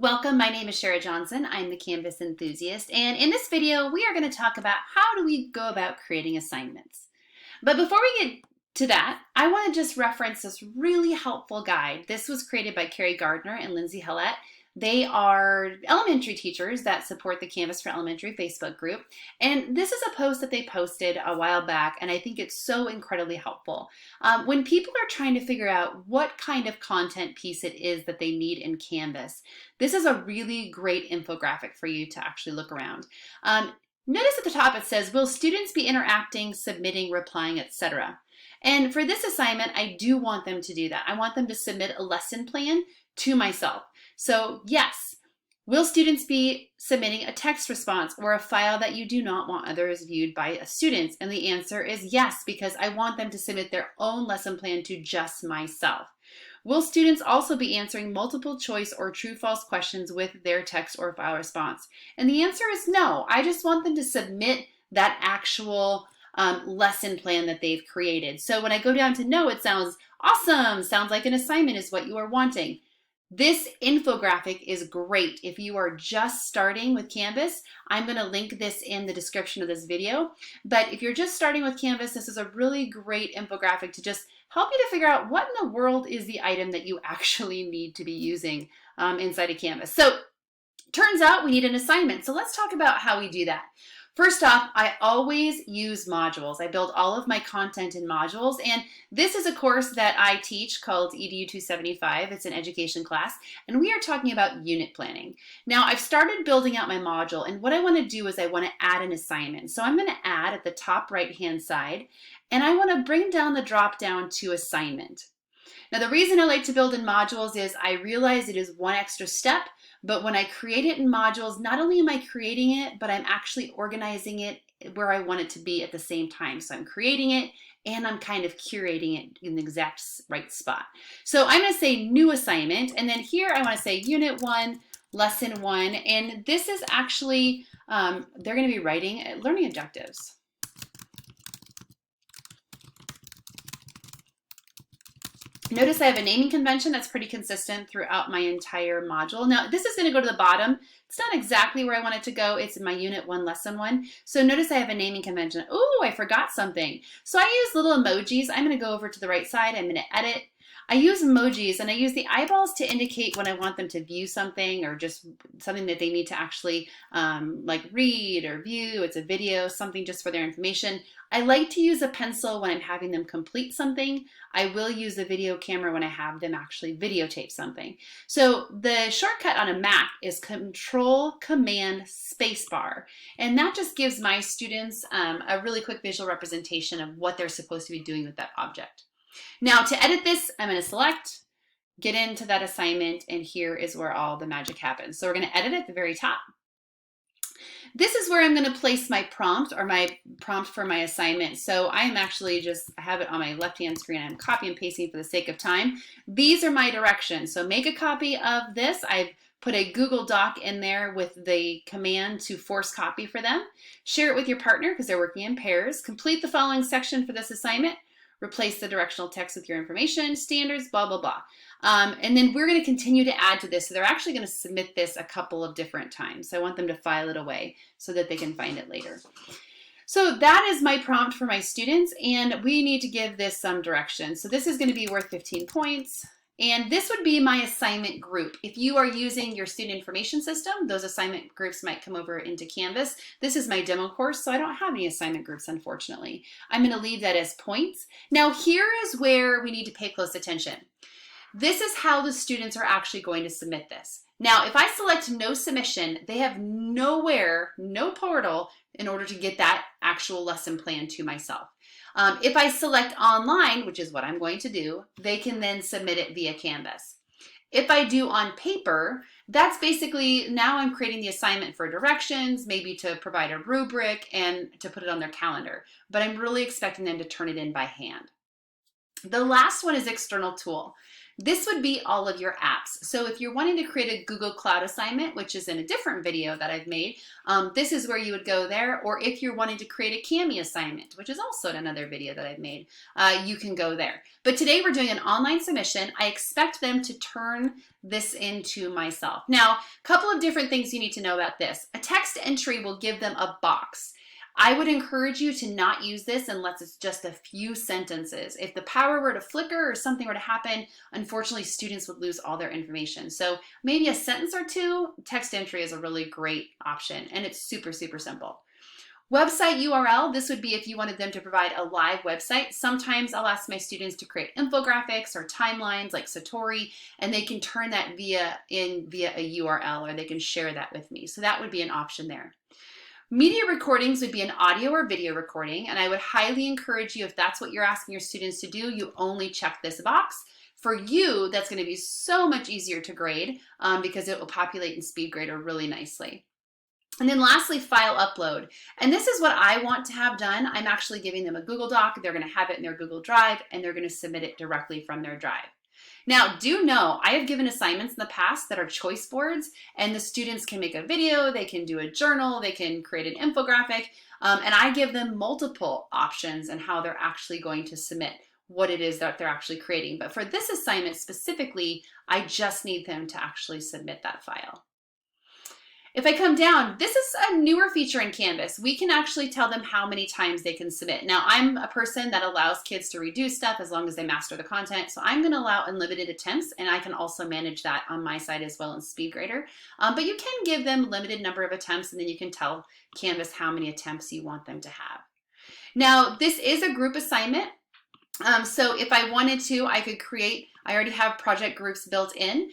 Welcome, my name is Shara Johnson. I'm the Canvas enthusiast, and in this video we are going to talk about how do we go about creating assignments. But before we get to that, I want to just reference this really helpful guide. This was created by Carrie Gardner and Lindsay Hillette. They are elementary teachers that support the Canvas for Elementary Facebook group. And this is a post that they posted a while back, and I think it's so incredibly helpful. When people are trying to figure out what kind of content piece it is that they need in Canvas, this is a really great infographic for you to actually look around. Notice at the top it says, will students be interacting, submitting, replying, etc.? And for this assignment, I do want them to do that. I want them to submit a lesson plan to myself. So yes, will students be submitting a text response or a file that you do not want others viewed by students? And the answer is yes, because I want them to submit their own lesson plan to just myself. Will students also be answering multiple choice or true-false questions with their text or file response? And the answer is no. I just want them to submit that actual lesson plan that they've created. So when I go down to no, it sounds awesome. Sounds like an assignment is what you are wanting. This infographic is great if you are just starting with Canvas. I'm going to link this in the description of this video. But if you're just starting with Canvas, this is a really great infographic to just help you to figure out what in the world is the item that you actually need to be using inside of Canvas. So turns out we need an assignment. So let's talk about how we do that. First off, I always use modules. I build all of my content in modules, and this is a course that I teach called EDU 275. It's an education class, and we are talking about unit planning. Now, I've started building out my module, and what I want to do is I want to add an assignment. So I'm going to add at the top right-hand side, and I want to bring down the drop-down to assignment. Now, the reason I like to build in modules is I realize it is one extra step, but when I create it in modules, not only am I creating it, but I'm actually organizing it where I want it to be at the same time. So I'm creating it and I'm kind of curating it in the exact right spot. So I'm going to say new assignment, and then here I want to say unit 1, lesson 1, and this is actually, they're going to be writing learning objectives. Notice I have a naming convention that's pretty consistent throughout my entire module. Now, this is going to go to the bottom. It's not exactly where I want it to go. It's in my unit 1, lesson 1. So notice I have a naming convention. Oh, I forgot something. So I use little emojis. I'm going to go over to the right side. I'm going to edit. I use emojis, and I use the eyeballs to indicate when I want them to view something or just something that they need to actually like read or view. It's a video, something just for their information. I like to use a pencil when I'm having them complete something. I will use a video camera when I have them actually videotape something. So the shortcut on a Mac is Control Command Spacebar, and that just gives my students a really quick visual representation of what they're supposed to be doing with that object. Now to edit this, I'm going to select, get into that assignment, and here is where all the magic happens. So we're going to edit at the very top. This is where I'm going to place my prompt or my prompt for my assignment. So I am actually I have it on my left-hand screen. I'm copy and pasting for the sake of time. These are my directions. So make a copy of this. I've put a Google Doc in there with the command to force copy for them. Share it with your partner because they're working in pairs. Complete the following section for this assignment. Replace the directional text with your information, standards, blah, blah, blah. And then we're going to continue to add to this. So they're actually going to submit this a couple of different times. So I want them to file it away so that they can find it later. So that is my prompt for my students, and we need to give this some direction. So this is going to be worth 15 points. And this would be my assignment group. If you are using your student information system, those assignment groups might come over into Canvas. This is my demo course, so I don't have any assignment groups, unfortunately. I'm going to leave that as points. Now here is where we need to pay close attention. This is how the students are actually going to submit this. Now, if I select no submission, they have nowhere, no portal in order to get that actual lesson plan to myself. If I select online, which is what I'm going to do, they can then submit it via Canvas. If I do on paper, that's basically now I'm creating the assignment for directions, maybe to provide a rubric and to put it on their calendar, but I'm really expecting them to turn it in by hand. The last one is external tool. This would be all of your apps. So if you're wanting to create a Google Cloud assignment, which is in a different video that I've made, this is where you would go there. Or if you're wanting to create a Kami assignment, which is also in another video that I've made, you can go there. But today we're doing an online submission. I expect them to turn this into myself. Now, a couple of different things you need to know about this. A text entry will give them a box. I would encourage you to not use this unless it's just a few sentences. If the power were to flicker or something were to happen, unfortunately, students would lose all their information. So maybe a sentence or two, text entry is a really great option, and it's super, super simple. Website URL, this would be if you wanted them to provide a live website. Sometimes I'll ask my students to create infographics or timelines like Satori, and they can turn that via a URL, or they can share that with me. So that would be an option there. Media recordings would be an audio or video recording, and I would highly encourage you, if that's what you're asking your students to do, you only check this box. For you, that's going to be so much easier to grade because it will populate in SpeedGrader really nicely. And then lastly, file upload. And this is what I want to have done. I'm actually giving them a Google Doc. They're going to have it in their Google Drive, and they're going to submit it directly from their Drive. Now, do know, I have given assignments in the past that are choice boards, and the students can make a video, they can do a journal, they can create an infographic, and I give them multiple options on how they're actually going to submit what it is that they're actually creating. But for this assignment specifically, I just need them to actually submit that file. If I come down, this is a newer feature in Canvas. We can actually tell them how many times they can submit. Now, I'm a person that allows kids to redo stuff as long as they master the content. So I'm going to allow unlimited attempts, and I can also manage that on my side as well in SpeedGrader. But you can give them a limited number of attempts, and then you can tell Canvas how many attempts you want them to have. Now, this is a group assignment. So if I wanted to, I could create, I already have project groups built in.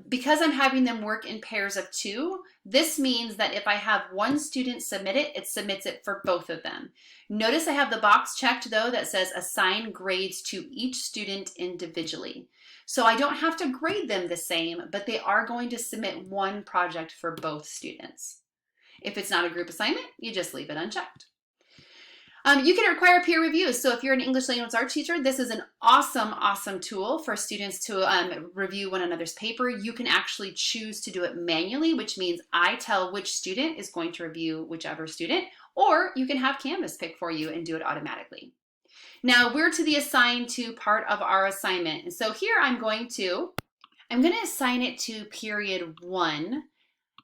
Because I'm having them work in pairs of 2, this means that if I have one student submit it, it submits it for both of them. Notice I have the box checked though that says assign grades to each student individually. So I don't have to grade them the same, but they are going to submit one project for both students. If it's not a group assignment, you just leave it unchecked. You can require peer reviews. So if you're an English language arts teacher, this is an awesome tool for students to review one another's paper. You can actually choose to do it manually, which means I tell which student is going to review whichever student, or you can have Canvas pick for you and do it automatically. Now we're to the assign to part of our assignment. And so here I'm going to assign it to period 1.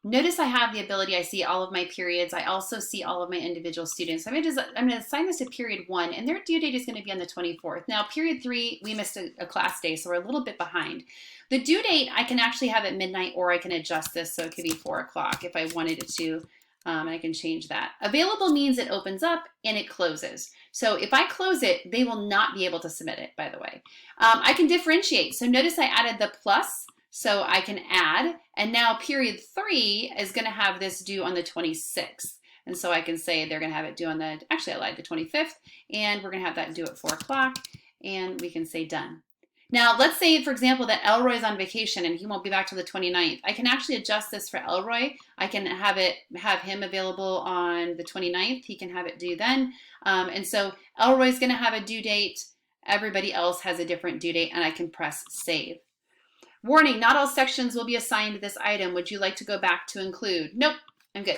Notice I have the ability, I see all of my periods. I also see all of my individual students. So I'm going to assign this to period 1, and their due date is going to be on the 24th. Now, period 3, we missed a class day, so we're a little bit behind. The due date, I can actually have at midnight, or I can adjust this so it could be 4 o'clock if I wanted it to. I can change that. Available means it opens up and it closes. So if I close it, they will not be able to submit it, by the way. I can differentiate. So notice I added the plus. So I can add, and now period 3 is going to have this due on the 26th. And so I can say they're going to have it due on the, actually I lied, the 25th, and we're going to have that due at 4 o'clock, and we can say done. Now, let's say, for example, that Elroy's on vacation and he won't be back till the 29th. I can actually adjust this for Elroy. I can have him available on the 29th. He can have it due then. And so Elroy's going to have a due date. Everybody else has a different due date, and I can press save. Warning, not all sections will be assigned to this item. Would you like to go back to include? Nope, I'm good.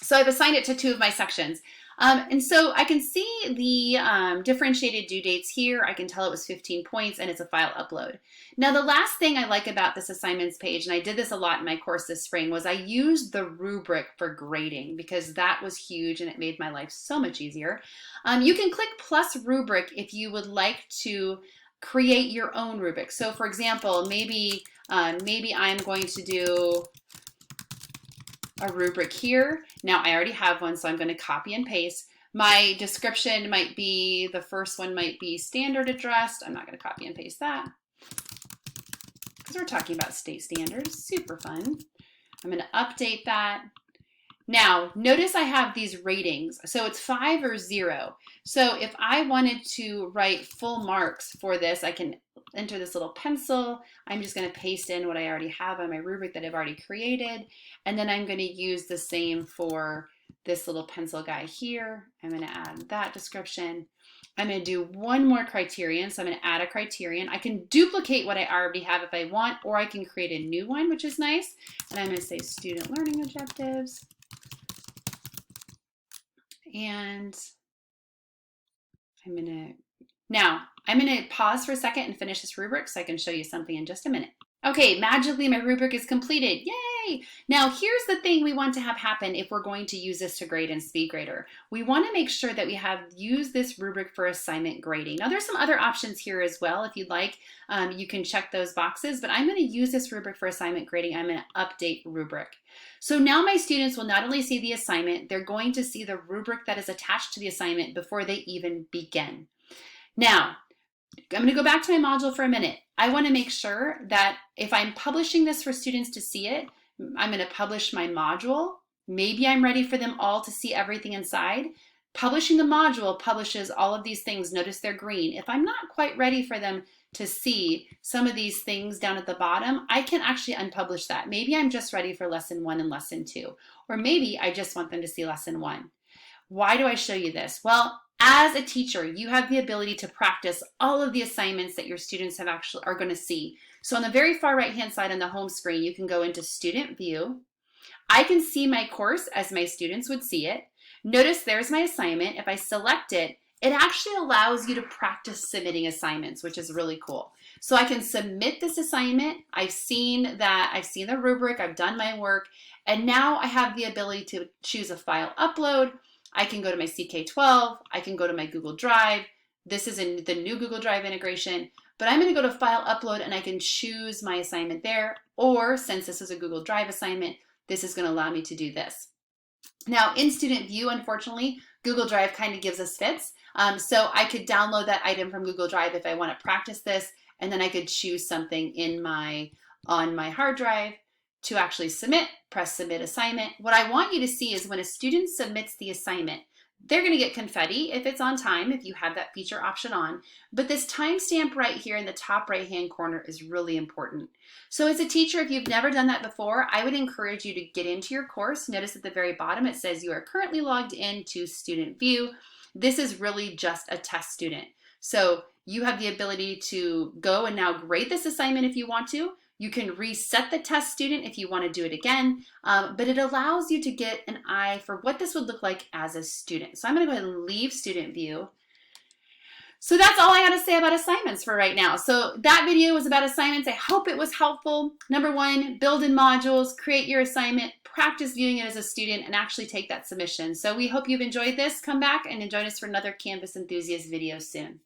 So I've assigned it to 2 of my sections. And so I can see the differentiated due dates here. I can tell it was 15 points, and it's a file upload. Now, the last thing I like about this assignments page, and I did this a lot in my course this spring, was I used the rubric for grading because that was huge and it made my life so much easier. You can click plus rubric if you would like to create your own rubric. So for example, maybe I'm going to do a rubric here. Now I already have one, so I'm going to copy and paste. My description might be, the first one might be standard addressed. I'm not going to copy and paste that because we're talking about state standards. Super fun. I'm going to update that. Now, notice I have these ratings. So it's 5 or 0. So if I wanted to write full marks for this, I can enter this little pencil. I'm just going to paste in what I already have on my rubric that I've already created. And then I'm going to use the same for this little pencil guy here. I'm going to add that description. I'm going to do one more criterion. So I'm going to add a criterion. I can duplicate what I already have if I want, or I can create a new one, which is nice. And I'm going to say student learning objectives. And I'm going to pause for a second and finish this rubric so I can show you something in just a minute. Okay, magically my rubric is completed. Yay! Now here's the thing we want to have happen if we're going to use this to grade in SpeedGrader. We want to make sure that we have used this rubric for assignment grading. Now there's some other options here as well. If you'd like, you can check those boxes, but I'm going to use this rubric for assignment grading. I'm going to update rubric. So now my students will not only see the assignment, they're going to see the rubric that is attached to the assignment before they even begin. Now, I'm going to go back to my module for a minute. I want to make sure that if I'm publishing this for students to see it, I'm going to publish my module. Maybe I'm ready for them all to see everything inside. Publishing the module publishes all of these things. Notice they're green. If I'm not quite ready for them to see some of these things down at the bottom, I can actually unpublish that. Maybe I'm just ready for lesson 1 and lesson 2, or maybe I just want them to see lesson 1. Why do I show you this? Well, as a teacher, you have the ability to practice all of the assignments that your students are going to see. So on the very far right-hand side on the home screen, you can go into Student View. I can see my course as my students would see it. Notice there's my assignment. If I select it, it actually allows you to practice submitting assignments, which is really cool. So I can submit this assignment. I've seen the rubric, I've done my work, and now I have the ability to choose a file upload. I can go to my CK12, I can go to my Google Drive. This is in the new Google Drive integration, but I'm going to go to File Upload and I can choose my assignment there, or since this is a Google Drive assignment, this is going to allow me to do this. Now in Student View, unfortunately, Google Drive kind of gives us fits, so I could download that item from Google Drive if I want to practice this, and then I could choose something on my hard drive to actually submit, press Submit Assignment. What I want you to see is when a student submits the assignment, they're going to get confetti if it's on time, if you have that feature option on. But this timestamp right here in the top right-hand corner is really important. So as a teacher, if you've never done that before, I would encourage you to get into your course. Notice at the very bottom it says you are currently logged into Student View. This is really just a test student. So you have the ability to go and now grade this assignment if you want to. You can reset the test student if you want to do it again, but it allows you to get an eye for what this would look like as a student. So I'm going to go ahead and leave Student View. So that's all I got to say about assignments for right now. So that video was about assignments. I hope it was helpful. Number 1, build in modules, create your assignment, practice viewing it as a student, and actually take that submission. So we hope you've enjoyed this. Come back and join us for another Canvas Enthusiast video soon.